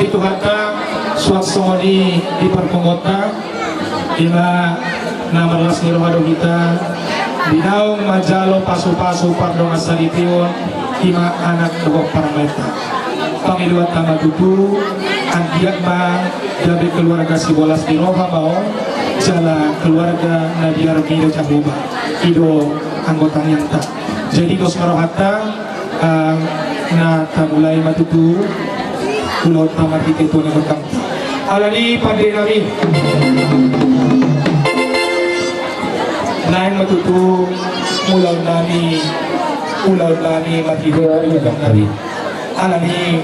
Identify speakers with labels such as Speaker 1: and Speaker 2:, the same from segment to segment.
Speaker 1: jadi Tuhanna suasana di perpongota ila namalas ni rohado kita binaong majalo pasu-pasu pardong asalitiun ima anak dogok parameta pangiluat tama tutu andiak ma dabe keluarga si bolas di roha mau jala keluarga Nadia Rogido Cahuba ido anggota nyata jadi dos marohata na tamulai matutu pulau tamat itu ni berkam alani pada nami naik matutu pulau nami matido berkam nami alani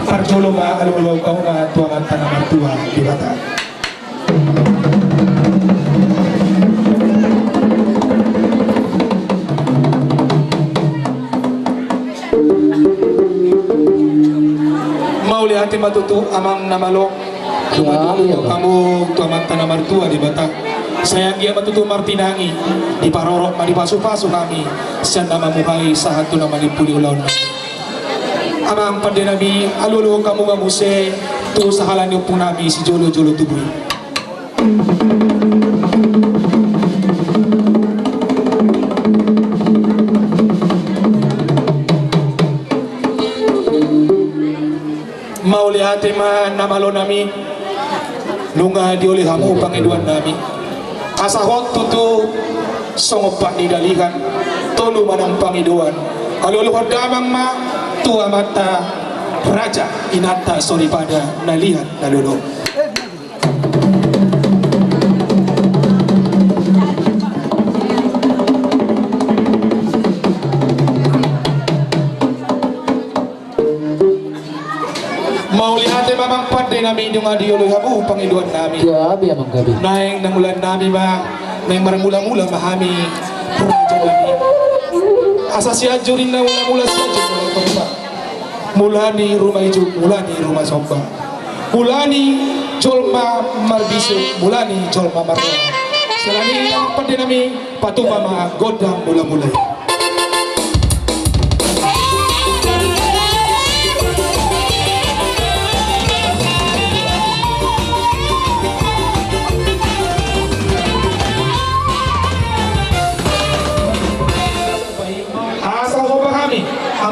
Speaker 1: parjolo ma alulo kau ma tua mantan mertua di bata mau lihat matutu amang namalok kamu tua mantan mertua di bata sayang dia matutu martinangi di parorok ma di pasu-pasu kami sian nama mukai sahatu nama dipuli ulon amang pada nabi alulu kamu ngamuse tu sahalan yung nabi si jolo-jolo tubuh mau lihat ma namalo nami lunga dioleh hamu pangiduan nami asahot tutu songopak didalikan tolu manang pangiduan alulu damang ma tua mata raja inata sorry pada nalihat nalulu mau lihat mamang pada nami yung adiolo habu pangiduan nami
Speaker 2: gabi amang gabi
Speaker 1: naing nangulan nami ba naing marang-mula-mula mahami raja nami asa si ajurin na mula-mula si ajurin mulani rumah ijo mulani rumah somba mulani jolma marbisu mulani jolma marga selani yang pada nami patu mama godang mula-mula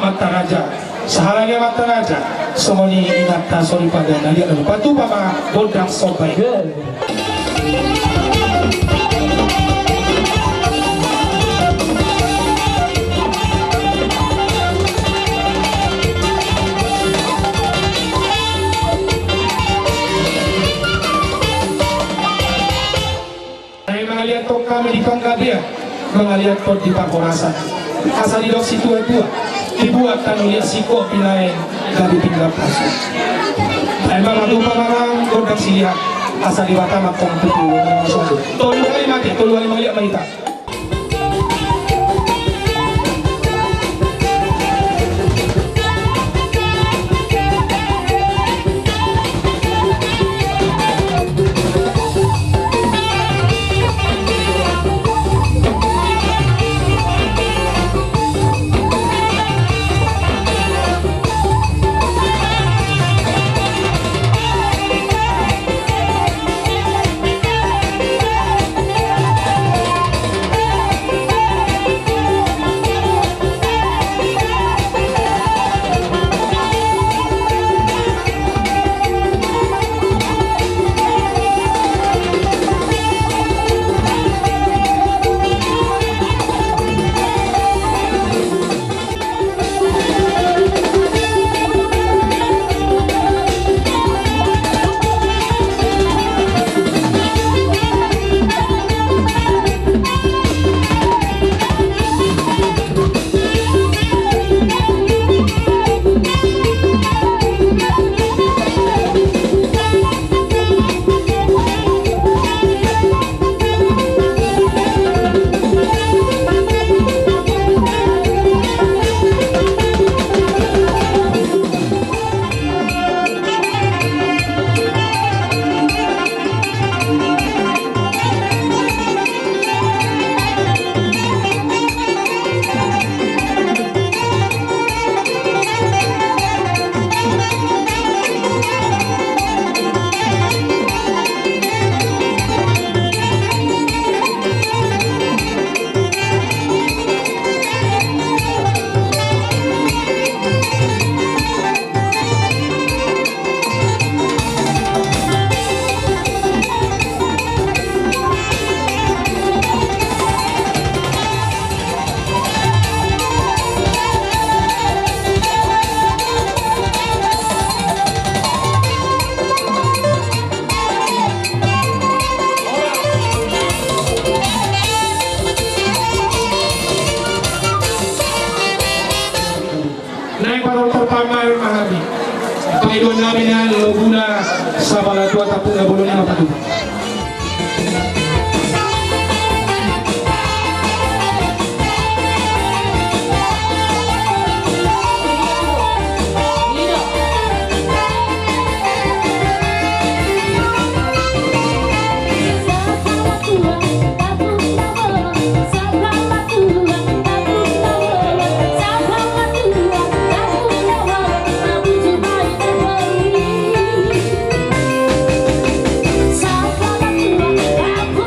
Speaker 1: mata raja sahalanya mata raja semuanya ingat sorry pada naliat lalu patu mama godang sobai saya mengaliat tok kami di Panggabia mengaliat pot di Pakorasan asal di dok situ tua dibuat tanulia siko pinain dari tinggal pasir. Emang adu pamarang godang silia asal diwata makong tutu. Tolu kali mati, tolu kali melihat malita. kapung bolonnya apa tuh?
Speaker 2: Aku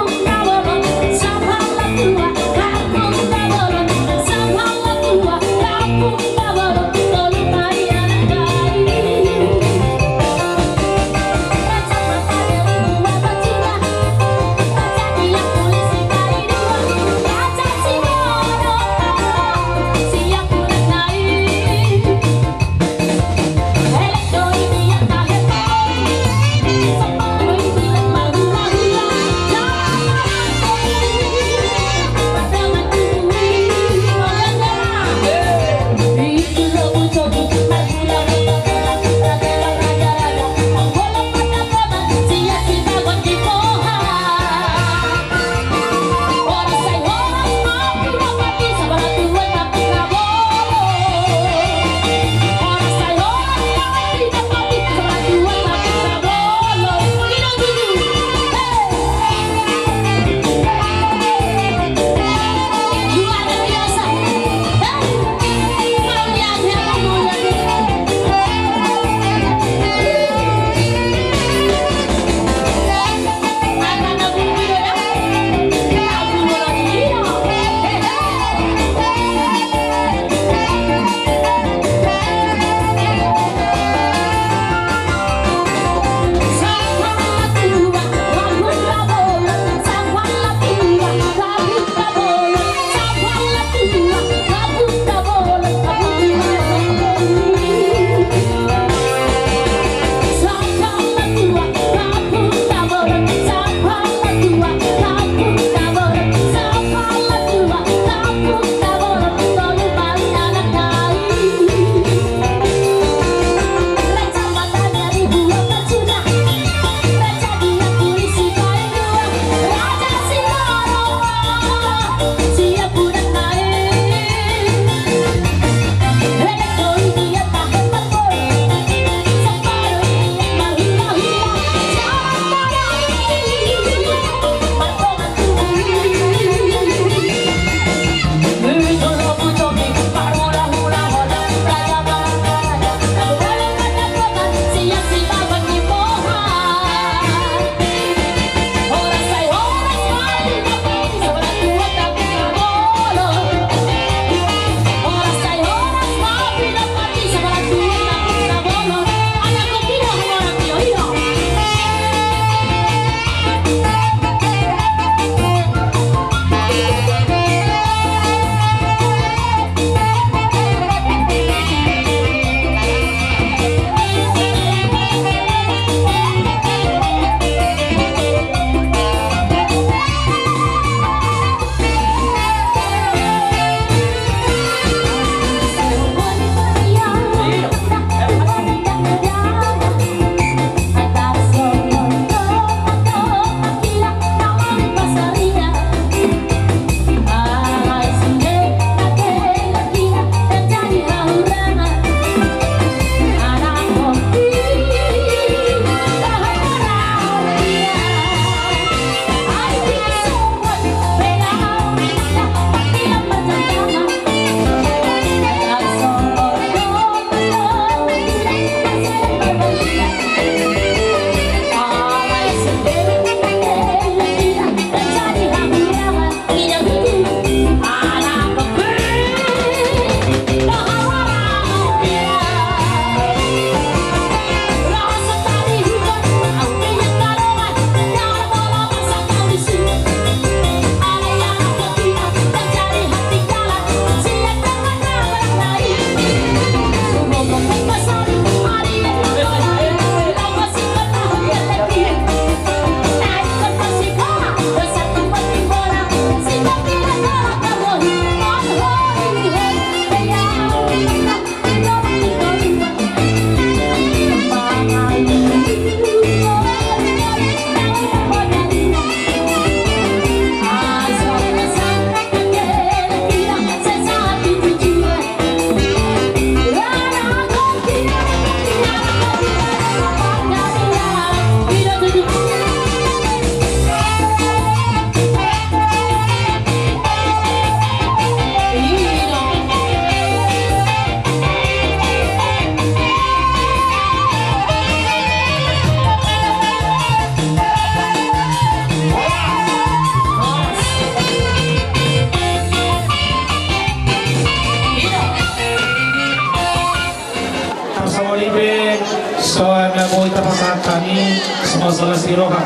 Speaker 1: mau kita pasangan kami semua salah siroha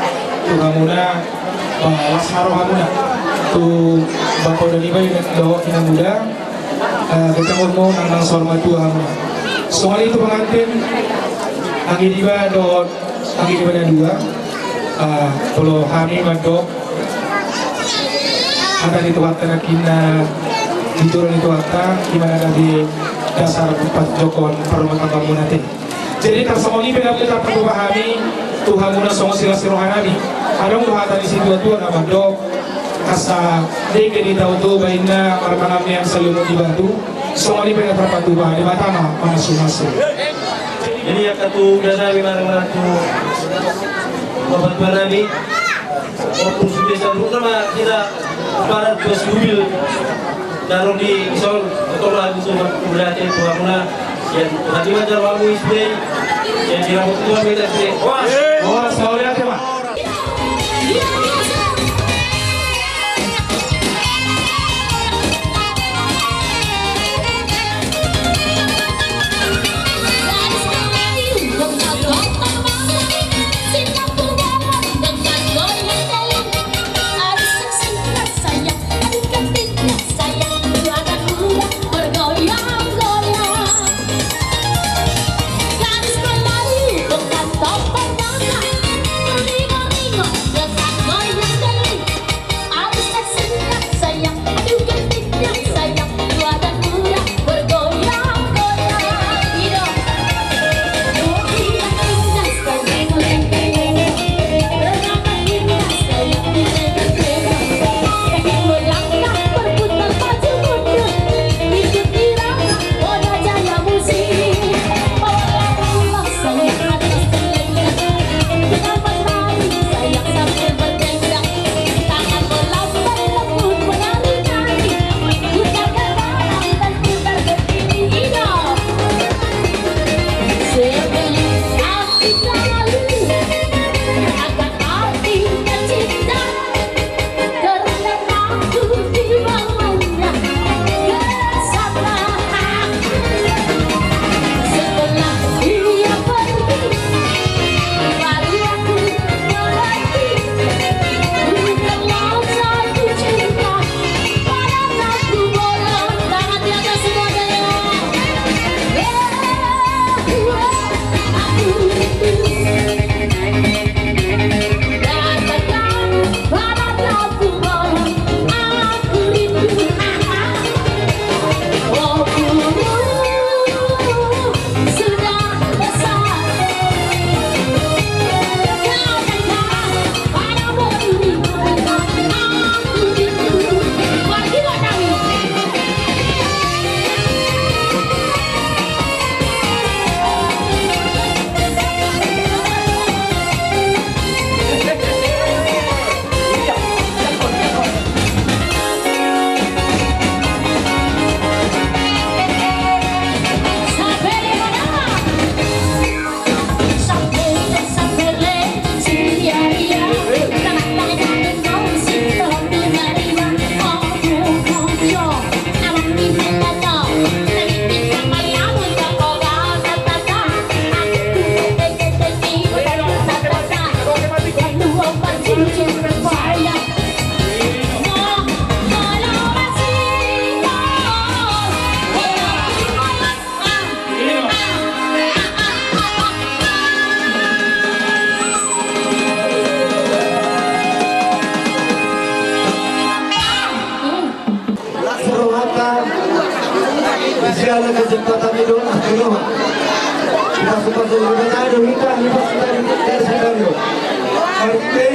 Speaker 1: Tuhan muda balas maroha muda tu bapak dan ibu yang bawa kita muda kita ngomong tentang sorma Tuhan muda soal itu pengantin angin diba dot angin diba dua kalau kami mandok ada di tempat kita diturun itu kata gimana di dasar empat jokon perumah tangga munati. Jadi tersebut ini benar kita perlu pahami Tuhan muda songo sila sirohanami. Ada muhatan di situ Tuhan amandok asa deke di tahu tu baina marmanami yang selalu dibantu. Songo ini benar perlu pahami matama manasu-nasu.
Speaker 2: Jadi yang katu dana marang tu bapak nami waktu sudah selalu nama kita para bos mobil taruh di isol atau lagu semua berarti Tuhan muda yang tadi wajar wamu istri yang dirambut Tuhan kita istri wah selalu lihat ya Pak.
Speaker 3: Segala kesempatan itu kita suka ada kita dari sekarang. Oke,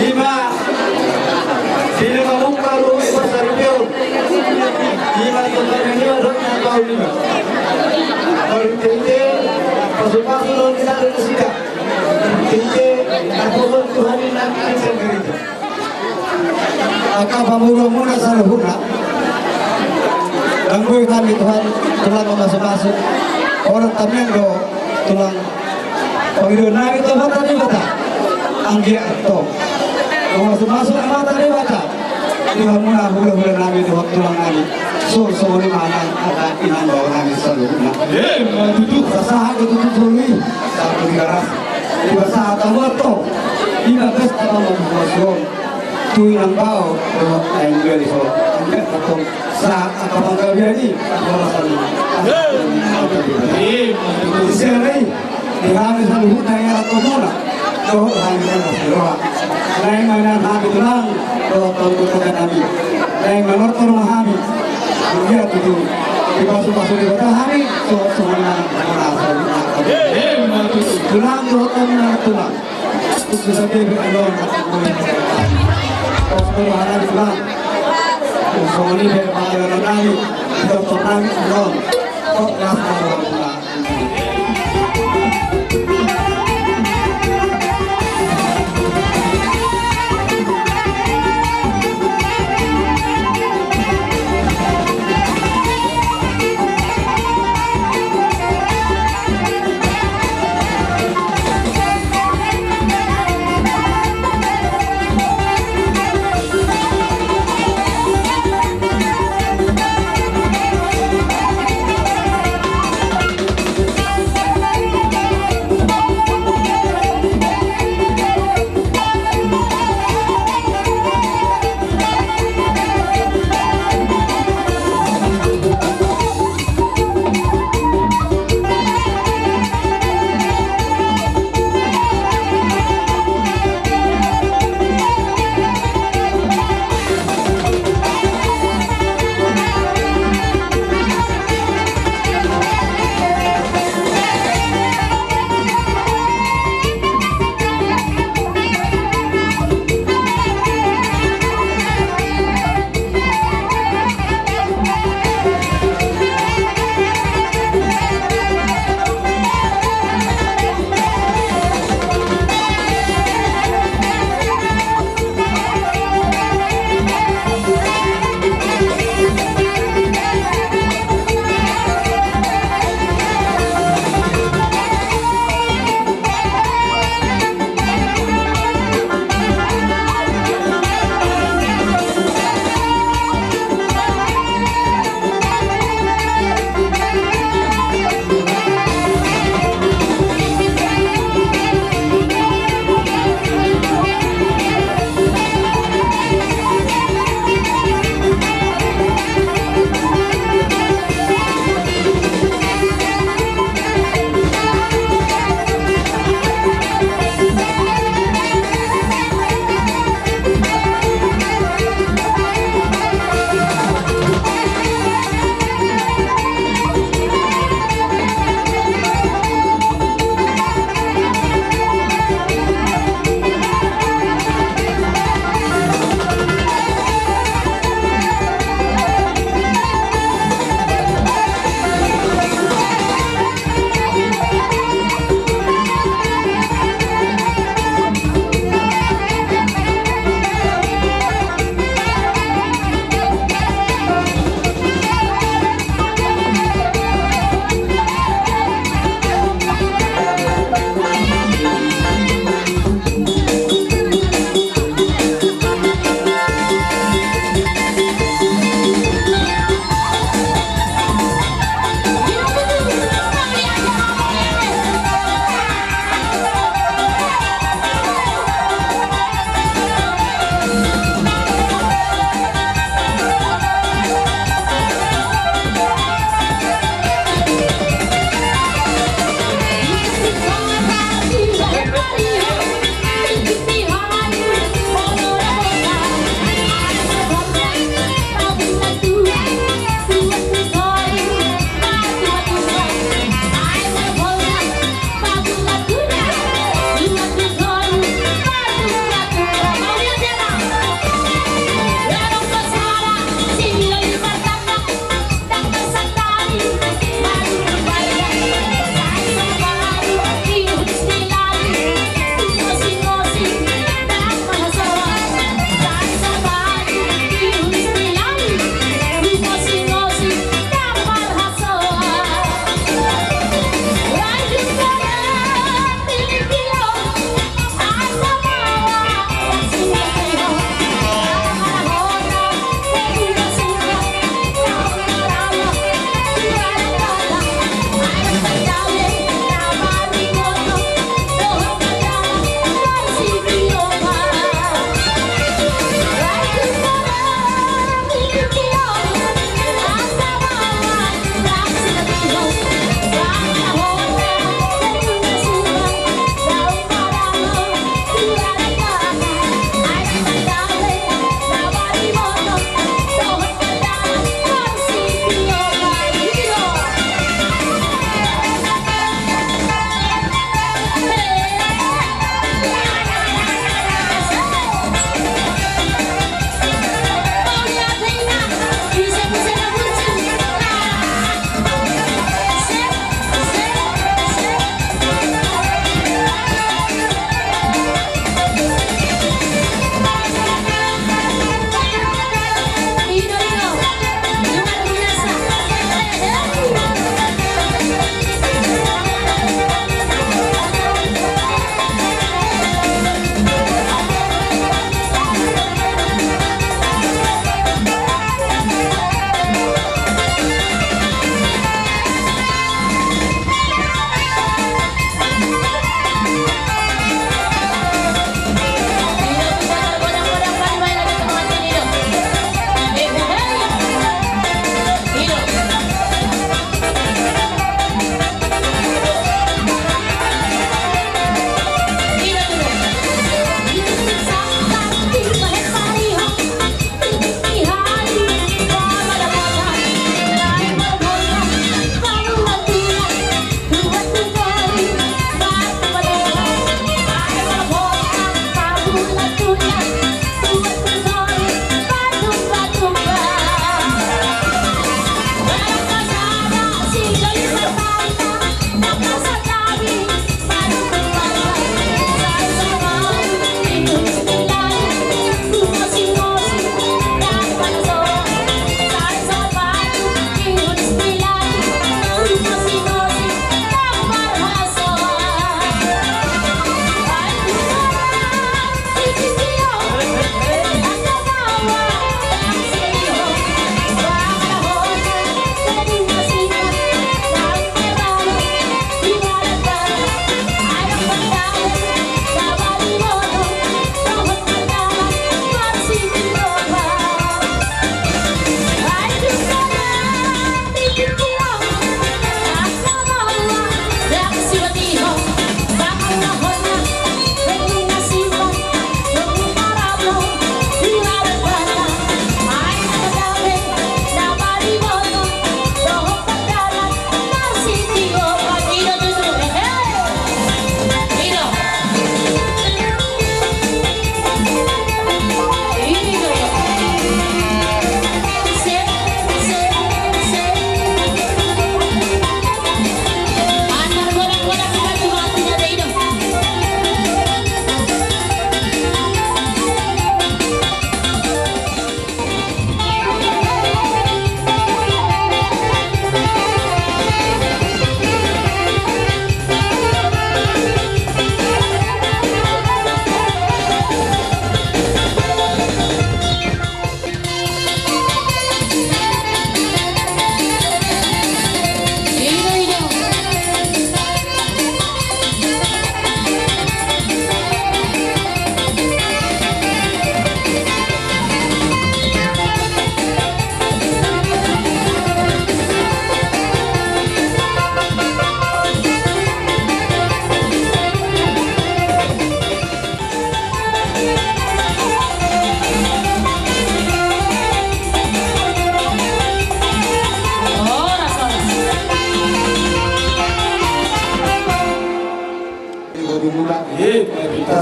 Speaker 3: lima sini ngomong kalau pasar itu lima tempat ini ada tahun lima. Oke, pasu-pasu kita ada sini. Oke, aku Tuhan nanti sendiri. Akan pemurah-murah saluhuna. Anggoy kami Tuhan tulang masuk-masuk orang tamiendo tulang pagiro na ito mata ni bata anggi ato masuk-masuk mata ni bata Tuhan muna hula-hula namin tulang namin So ni mana ada inang bawa nangis selalu.
Speaker 1: Matutu.
Speaker 3: Basahan itu tutupi satu garas. Di basahan tawato. Di bagas apa membuat tu yang bau yang beli so. Angkat atau saat apa bangga biari apa sani. Di sini di hari selalu tanya atau mana. Doh hari selalu doa. Lain mana kami tulang doa tahun kami. Lain mana orang kami. Dia tu di pasu-pasu di kota hari so semuanya merasa tulang rotan tulang itu saja beralon kalau ada tulang soalnya berbagai lagi kita tulang alon kok rasa tulang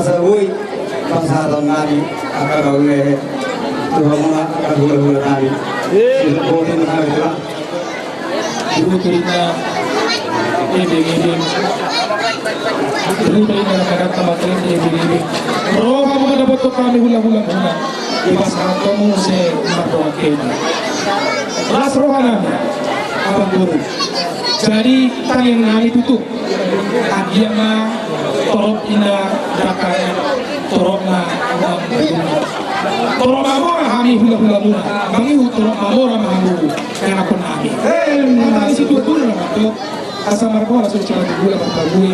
Speaker 3: kasawui bangsa kami akan oleh Tuhan akan hula-hula kami. Botin kami telah.
Speaker 1: Ibu cerita ebeng-ebeng. Ibu cerita kadang kemarin ebeng-ebeng. Roh kamu dapat kami hula-hula hula. Ibas kamu se mardoa kini. Ras rohana apa guru. Jadi tangan kami tutup. Agama torok ina dakaya torok na torok mamora kami hula-hula muna. Kami torok mamora mahu kena pun kami. Kami situ dulu lah tu. Asal marco asal cuma hula gue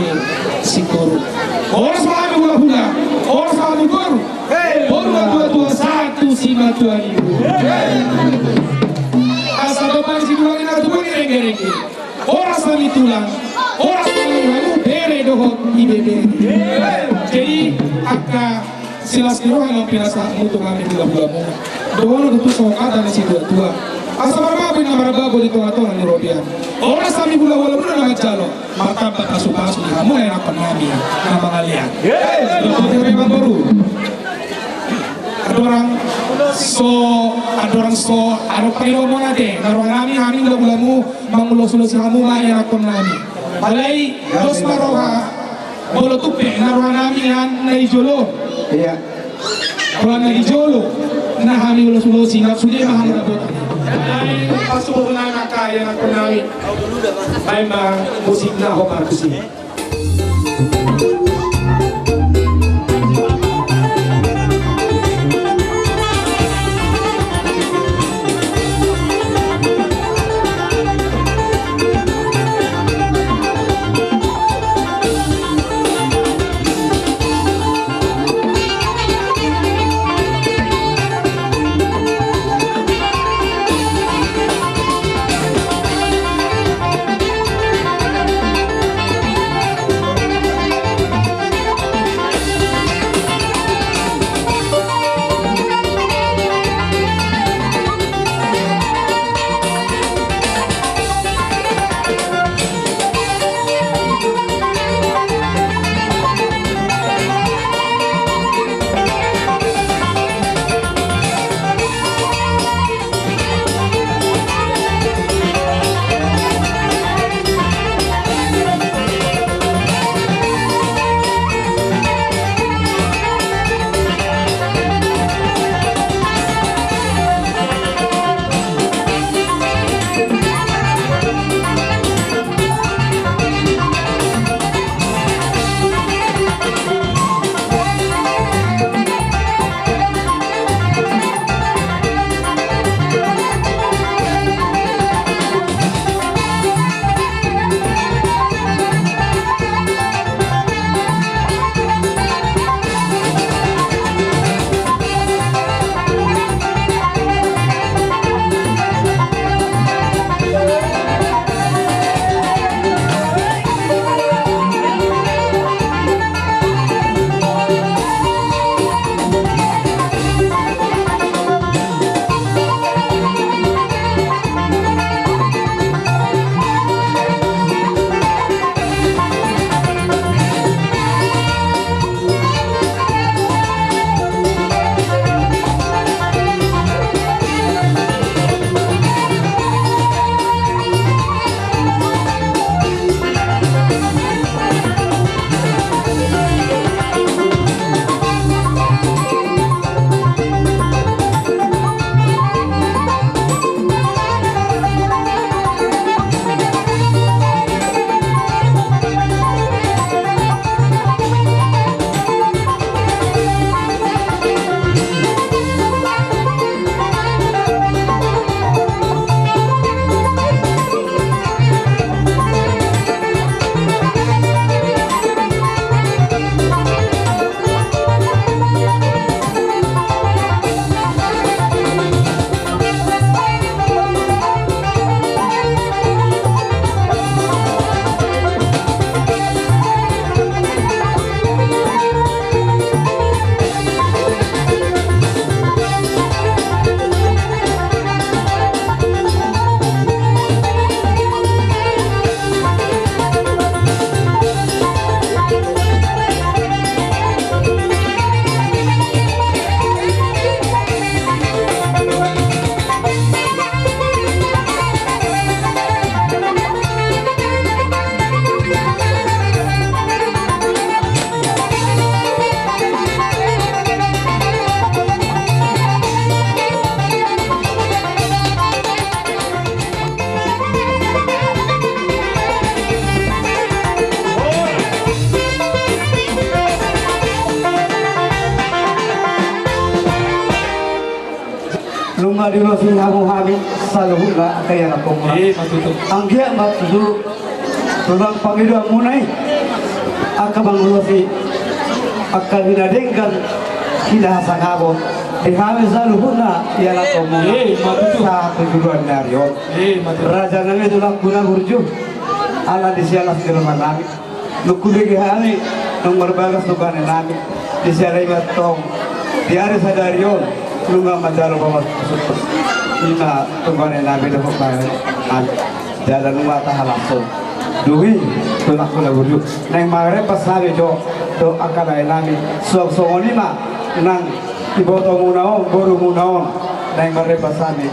Speaker 1: sikor. Orang semua kami hula-hula. Orang semua kami guru. Orang dua satu sima tua ibu. Asal depan situ lagi nak tu pun rengge-rengge. Orang sami tulang. Orang sami lalu bere dohot ibebe. Jadi akka silas dirohan yang pinasa untuk kami hula-hula muna. Dohon itu sokata di situ tua. Asa marbabu na marbabu di tengah-tengah ni Robian. Orang sami hula-hula muna na jalo. Martabat pasu-pasu ni kamu yang akan nabi na mga lihat. Betul memang baru. Ada piro mo natin. Naruang kami hula-hula mo mangulo-sulo si kamu yang akan nabi. Balay dos maroha bolo tupe naruang namin yan na ijolo.
Speaker 3: Iya.
Speaker 1: Kalau na ijolo na kami ulo-sulo sinap sudah mahal na botan. Ay pasok na nakaya na ko namin. Ay musik na ako markusin.
Speaker 3: Lunga di luar sini hamu hami saluh nggak kayak apa mula.
Speaker 1: Matuto.
Speaker 3: Anggia mak dulu tulang pangidu munai. Aka bangulosi aka binadengkan tidak sangabo. Di hami saluh na ialah komuna.
Speaker 1: Matuto.
Speaker 3: Sa tujuan Naryo.
Speaker 1: Matuto.
Speaker 3: Raja nami tulang guna burju. Ala di sialas di rumah nami. Nukubigi hami nomor bagas nukane nami. Di sialai matong. Di hari sadarion. Lunga majalo bawa ina tungane nabi do bae jalan lunga ta halaso duwi tulak kula burju nang mare pasare jo do akala nami sok songoni ma nang iboto munaon boru munaon nang mare pasane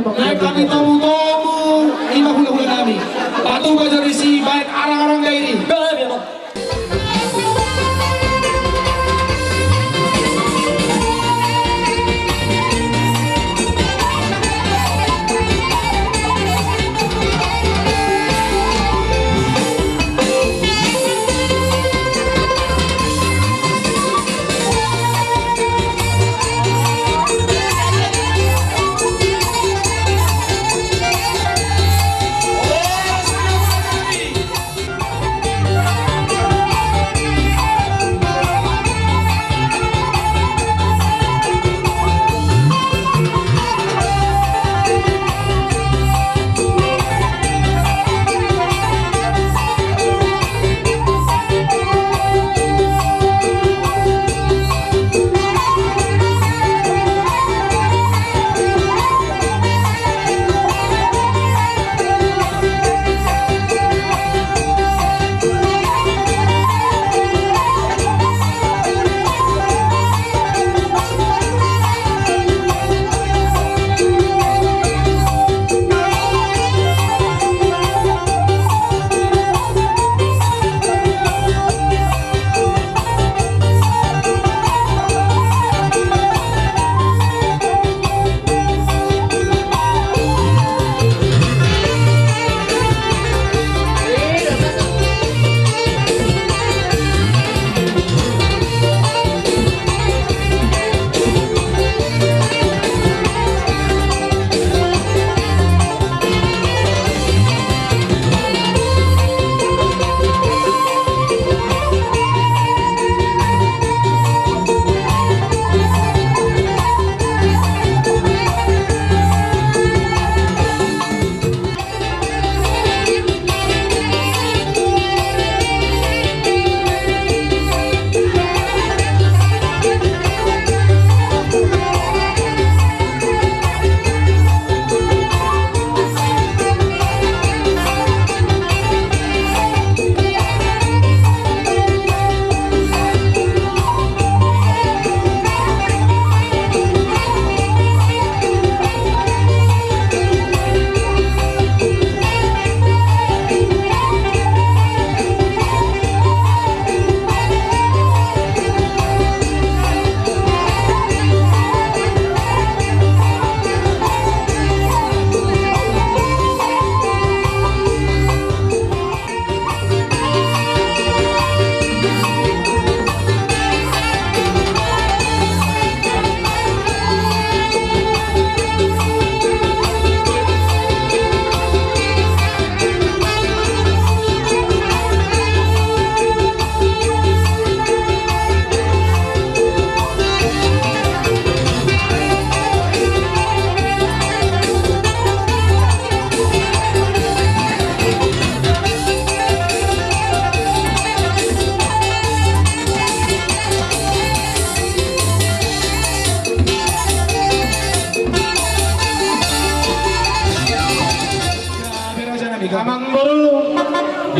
Speaker 1: Naik kami tamu-tamu lima hula-hula kami. Batu bajar isi baik arang-arang gairi.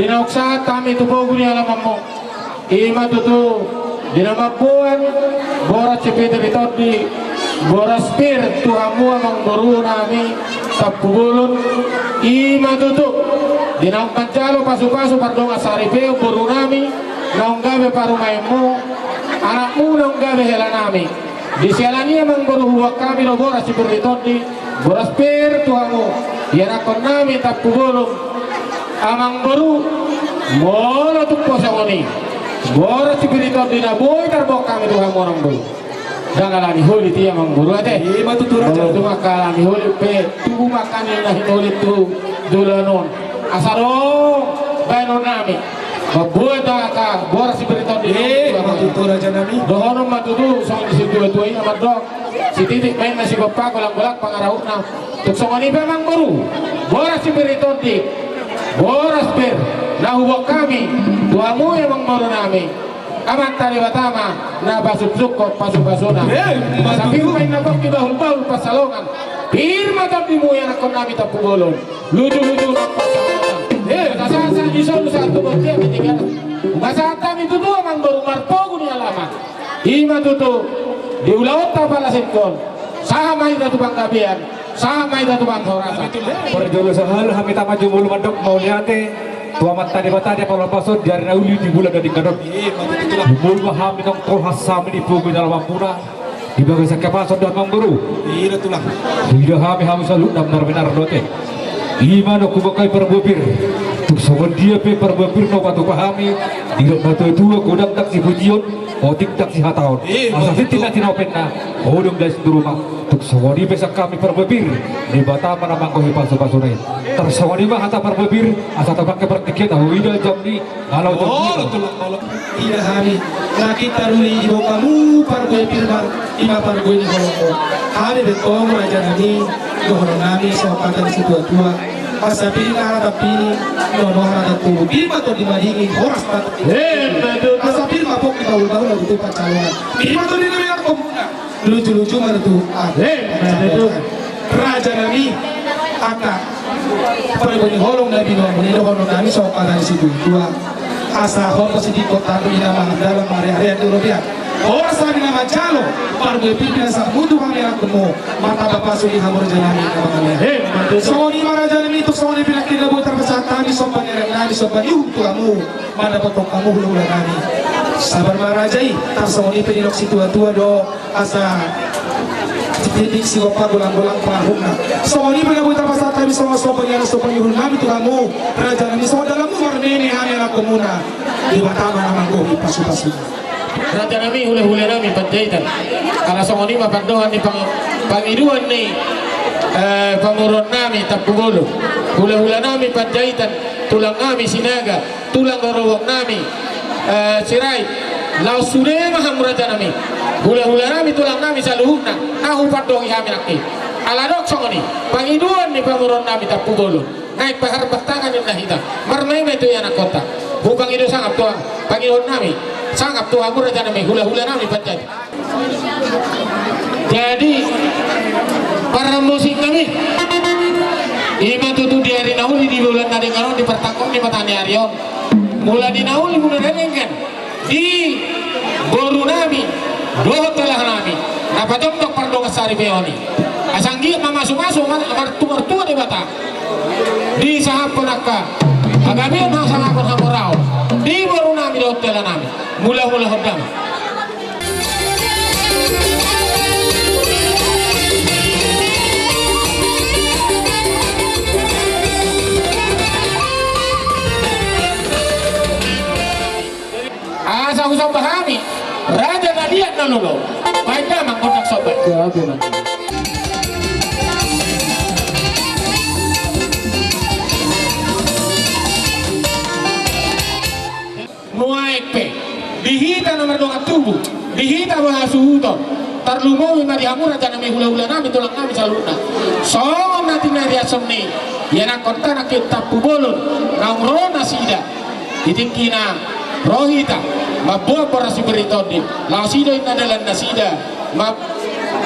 Speaker 4: dinauksa kami tubuh ni alaman mo ima tutu dinamapuan boras cepet di boras pir tuhamu amang boru nami tapubulun ima tutu dinauk pancalo pasu-pasu pardong asaripeo boru nami naung gabe parumaimu anakmu naung gabe hela nami di sialani amang boru huwak kami no boras cepet di boras pir tuhamu yanakon nami tapubulun amang boru mono tukpo sangoni boras cepet di na boy tarbok kami tuhamu orang boru jangan lagi holi tiang mengguru ate.
Speaker 1: Ima tutura
Speaker 4: Kalau tu makan lagi holi pe, tu makan ni dah holi tu dulanon. Asaro bayon nami. Babuat dah ka boras berita di.
Speaker 1: Ima tutura janami.
Speaker 4: Dohono matudu sang di situ tu ini amat dok. Si titik main nasi bapa golak-golak pangaraut na. Tuk songoni pe mengguru. Boras berita di. Boras ber. Nah huwak kami. Tuamu yang mengguru nami. Amat tali batama na basuk-suk ko pasuk-pasuna sabi ko kayo nabok di bahul-bahul pasalongan pirma tapi mo yan ako namin tapugolon luju-luju ng pasalongan kasasa isol sa tubog niya kitigan masata mi tutu amang baru marpogo ni alaman ima tutu di ulaot ta palasin kon sama ita tubang kabian sama ita tubang horasa
Speaker 5: Perjolo sahal kami tak maju mulu mandok mau liate tua mata di mata dia kalau pasut dari nauli di bulan dari kadon mulu kami tong tol hasam di pugu dalam ampura di bagai sakit pasut dan mengguru
Speaker 1: Ira tulang.
Speaker 5: tidak kami salut dan benar-benar dote lima no kubakai perbopir tuk sawan dia pe perbopir no patu pahami tidak batu dua kodam tak si pujion otik tak si hataon asal fitina tinopena odong dari rumah tuk sawani besak kami perbopir di bata mana mangkohi pasu-pasunai tersawani mah hata perbopir asal tabak kepertikian tahu ida jam ni kalau jam
Speaker 1: Oh, tulang kolok. Ira hari. Nakita ruli ibo kamu pargoy pirmar ima pargoy ni koloko. Hari betong raja nami dohono nami sa kata di situ tua. Pasapi na tapi nono harada tu. Pirma to di madingi horas pat. Asa pirma pok di baul-baul lagu tu pacalongan. Pirma to di nami nak komuna. Lucu-lucu mana tu. Raja nami aka pargoy ni holong nabi dohono nami sa kata di situ tua. Asa hopo si di kota tu inama dalam area-area Europea. Orang sabi nama jalo, pargoy pipina sa mudu kami rakmo, mata bapak suli hamur janami kamangnya. So ni mara janami tu so ni pinakil na butar sa kami so pangyarang nami so panyuh tu kamu, mana potong kamu hula nami. Sabar marajai, tak so ni pinilok si tua-tua do asa titik si wapa gulang-gulang parhuna. So ni pinabot apa sa kami so pangyarang so panyuh nami tu kamu, raja nami so dalammu marnene kami rakmuna. Di batama naman ko pasu-pasu.
Speaker 4: raja nami hule-hule nami panjaitan karena songoni mapandohan ni pangiduan ni pangurun nami tapugolo hule-hule nami panjaitan tulang nami sinaga tulang gorowok nami sirai lau sude maham raja nami hule-hule nami tulang nami saluhuna nahu pandohi kami nakti aladok songoni pangiduan ni pangurun nami tapugolo naik pahar bahtangan yung nahita marmay itu yang kota bupang itu sangat tuang pangiduan nami sangat tuh aku raja nami hula-hula nami panjat jadi para musik kami ima tutu di hari nauli di bulan nadi ngaron di pertakok di matani arion mula di nauli mula renengkan di boru nami dohot telah nami napatok tok pardong asari peoni asanggi mamasuk-masuk martu-martu di bata di sahab penaka agamin na sahab penamorao di boru nami dohot telah nami mula-mula hodam asa usah pahami raja nadiat nalulo baik damang kontak sobat muaik pe dihita nomor dongat tubuh dihita bahasa suhuto tarlumowi mari amur raja nami hula-hula nami tulang nami saluna songon nati nari asomni yana konta na kita pubolon naung rona sida ditingkina rohita mabuah porasi beritodi lausida ina dalan nasida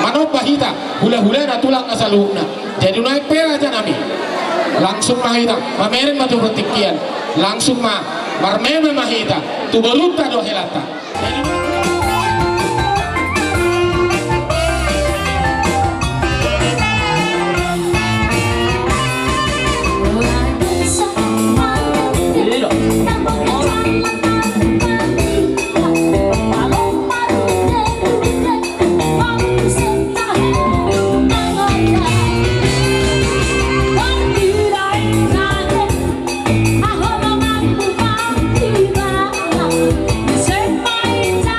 Speaker 4: manopahita hula-hula na tulang na saluna jadi naik pe raja nami langsung mahita mameren matu pertikian langsung marmeme mahita tu baluta do helata.
Speaker 6: Set my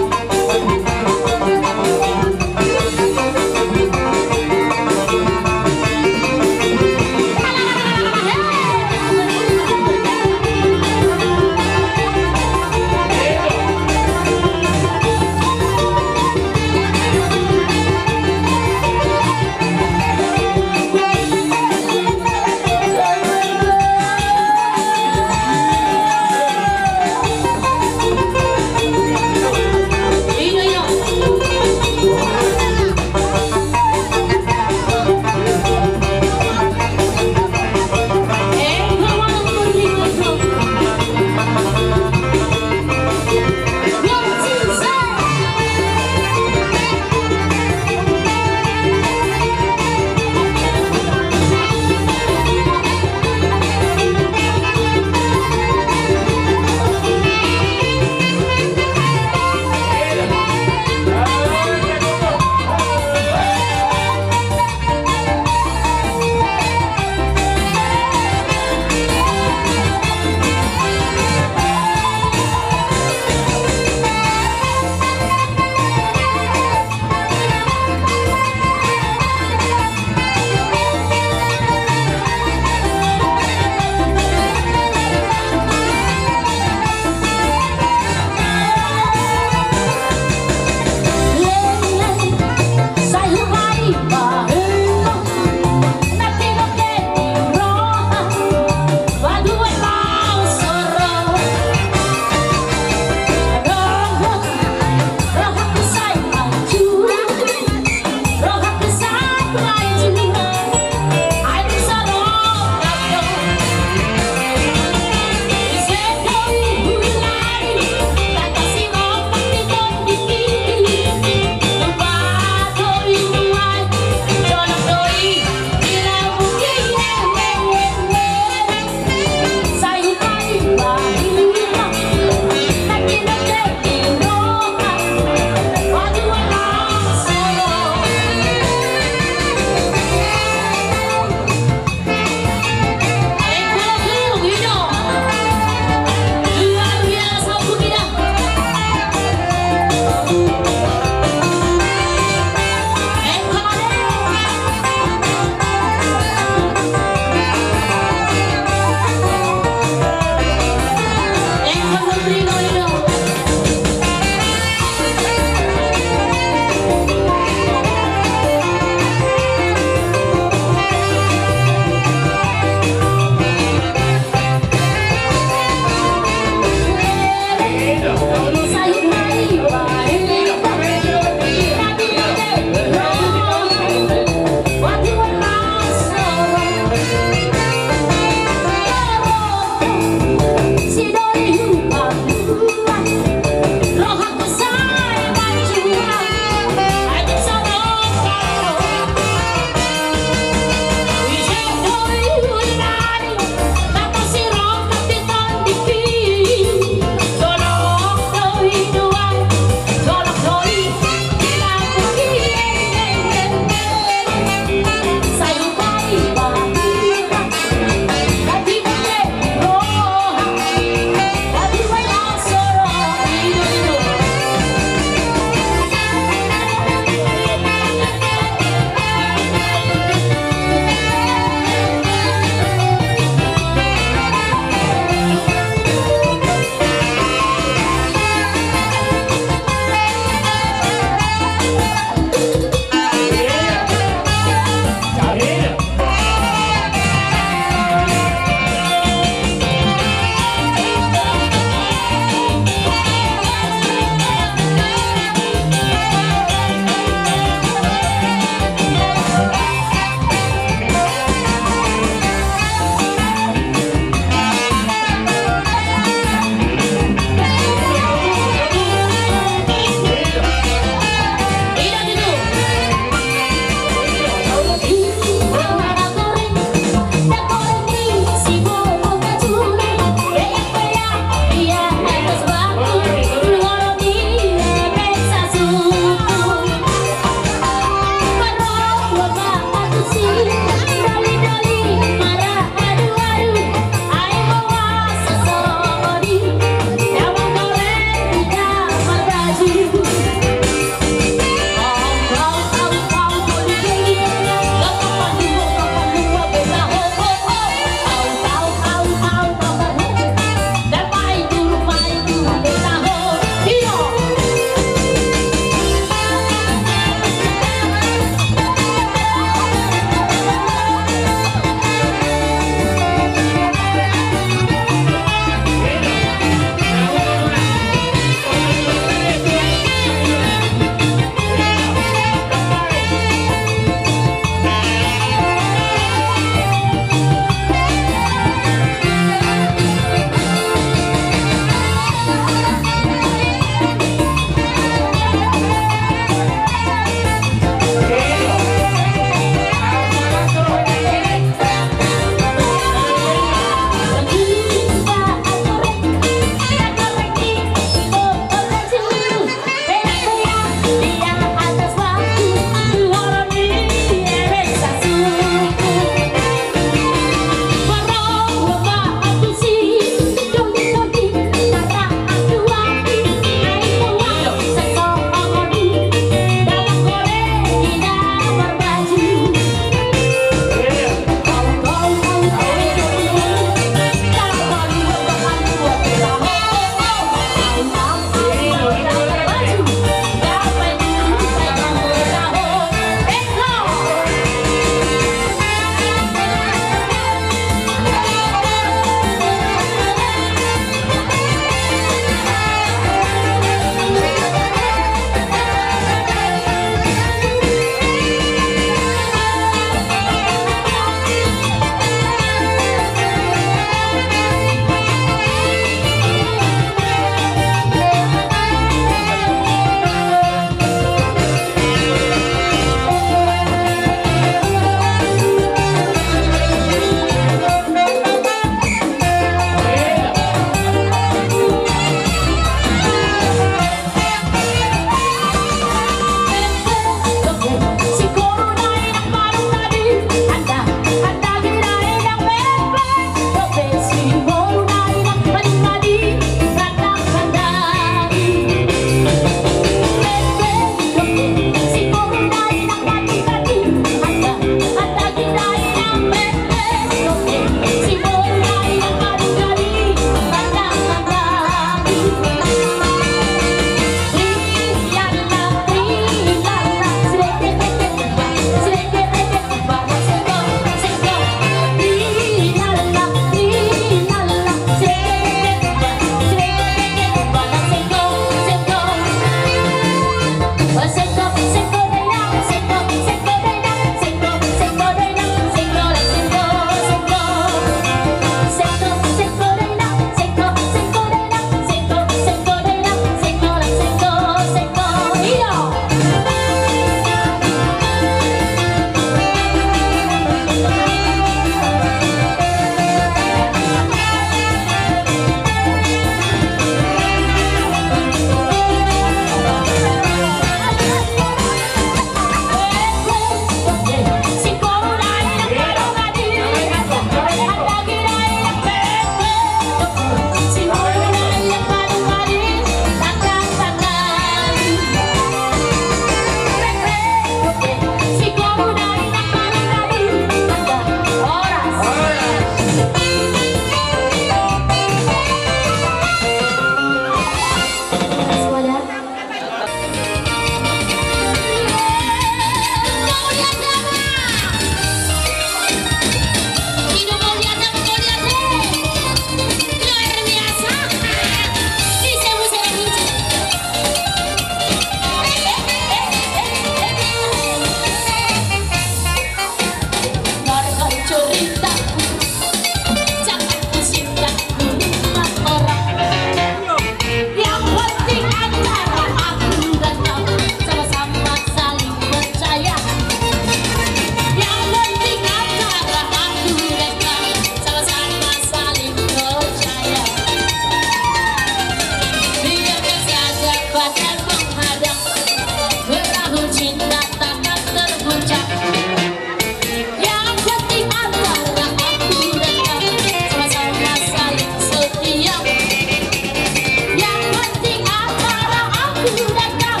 Speaker 6: waktu datang,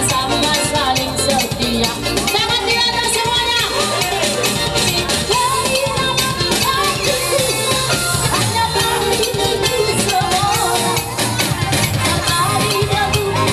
Speaker 6: sama saling setia. Tangan di atas semuanya. Dari dalam hatiku hanya dirimu seorang. Mari dahulukan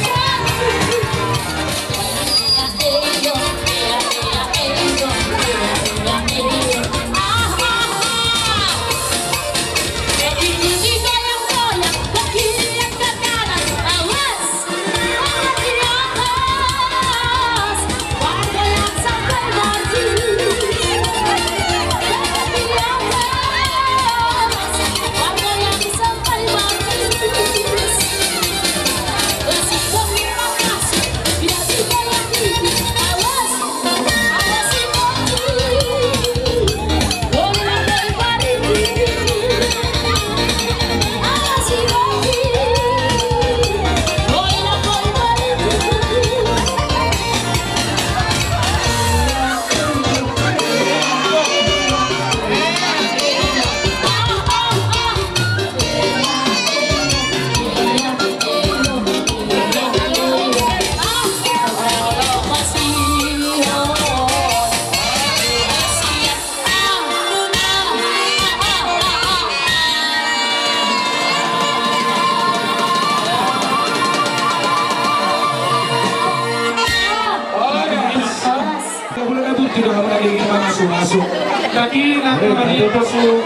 Speaker 1: masuk. Lagi nak kembali pasuk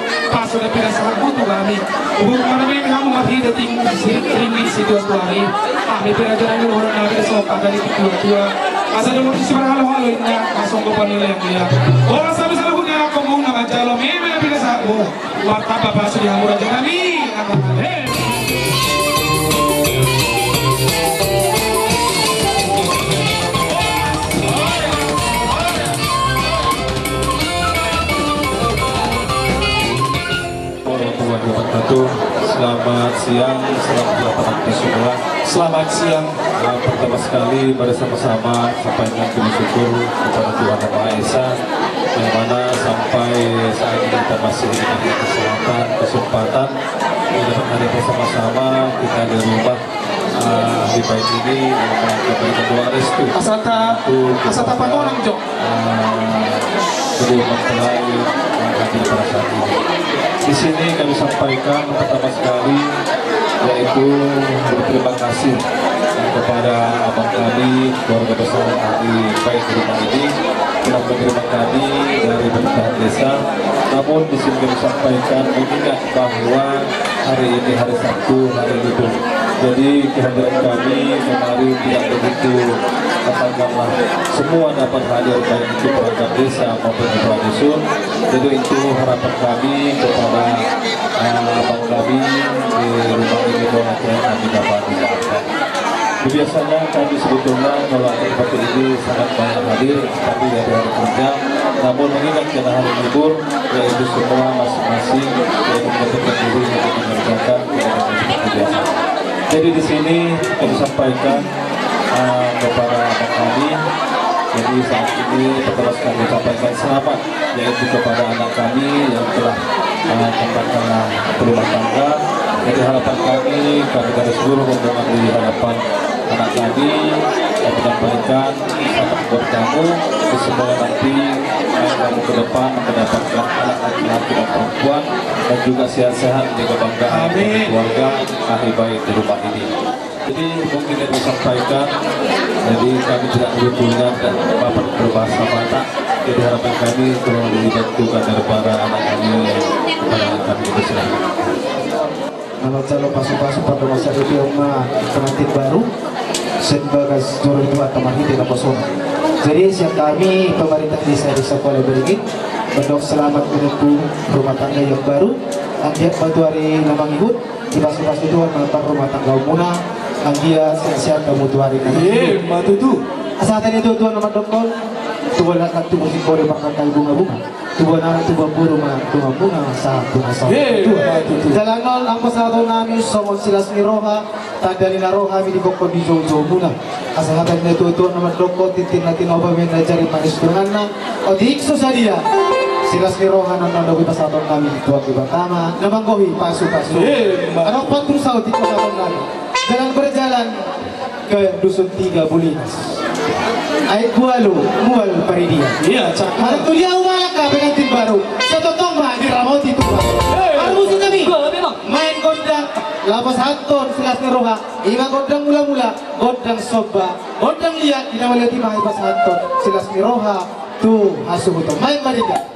Speaker 1: na pinasahan ko kami. Ubud marami kamu mati dating ringgit situasi hari. Kami pinajaran ng orang namin sa pagdali tua. Asa naman si halo-halo niya kasong ko pa nila yang dia. Orang sabi sa lagun niya ako muna majalo. May pinasahan mo. Warta babasok yang murah kami. Hey.
Speaker 7: Selamat siang, selamat datang di semua.
Speaker 1: Selamat siang.
Speaker 7: Pertama sekali mari sama-sama sampaikan terima syukur kepada Tuhan Yang Maha Esa, yang mana sampai saat ini kita masih diberi kesempatan dapat hadir bersama-sama kita di rumah hari baik ini dalam rangka berikan doa restu.
Speaker 1: Asata panolang Jok.
Speaker 7: Kedua mempelai yang hadir pada saat ini. Di sini kami sampaikan pertama sekali yaitu berterima kasih kepada abang kami, keluarga besar ahli baik di rumah ini telah menerima kami dari pemerintahan desa. Namun di sini kami sampaikan mengingat bahwa hari ini hari Sabtu, hari libur. Jadi kehadiran kami kemarin tidak begitu katakanlah semua dapat hadir baik itu perangkat desa maupun kepala dusun. Jadi itu harapan kami kepada abang kami di rumah ini bahwa kami dapat dimaafkan. Biasanya kami sebetulnya kalau ada seperti ini sangat banyak hadir, tapi dari hari kerja. Namun mengingat karena hari libur, yaitu semua masing-masing yaitu menyebutkan diri untuk mengerjakan kegiatan seperti biasa. Jadi di sini kami sampaikan kepada abang kami. Jadi saat ini pertama sekali sampaikan selamat yaitu kepada anak kami yang telah katakanlah berumah tangga. Jadi harapan kami dari seluruh rombongan di hadapan anak kami yang menyampaikan selamat bertemu semoga nanti kamu ke depan mendapatkan anak laki-laki dan perempuan dan juga sehat-sehat di kebanggaan keluarga ahli baik di rumah ini. Jadi mungkin yang disampaikan, jadi kami tidak berhubungan dan bapak berbahasa Batak. Jadi harapan kami tolong dibantukan dari para anak kami kepada anak kami itu sendiri.
Speaker 3: Nama calon pasu-pasu pada masa itu pengantin baru sebagai juru itu atau mahiti dan bosan. Jadi siap kami pemerintah desa Kuala Beringin berdok selamat menuju rumah tangga yang baru. Anjir batu hari namang ikut di pasu-pasu itu melakukan rumah tangga umuna. Anjir sehat kamu tu hari ini.
Speaker 1: Batu tu.
Speaker 3: Saat ini tuan nama doktor. Tuan nak tu musik kore pakai bunga-bunga. Tuan nak tu bunga sah bunga sah. Jalan nol ang pasado namin somon sila Roha. Tadali na Roha mi di bokko di jojo muna. Asahatan na tuan nama doktor titin natin oba men najari manis na. O di ikso sa dia. Sila Roha nang nadawi pasado namin tuan di Batama. Namanggohi pasu-pasu. Ano patru sa utik pasado namin. Jalan berjalan
Speaker 8: ke dusun 3 Bulinas. Ay kualo mual paridia.
Speaker 1: Iya, cakap.
Speaker 8: Ada tu dia umalaka pengantin baru. Setotong mah di Ramoti tu. Kalau musuh kami. Main gondang, lapas hanton silas neroha. Ima gondang mula-mula, gondang soba, gondang liat tidak melihat ima pas hanton silas neroha tu hasuhuto. Main mariga.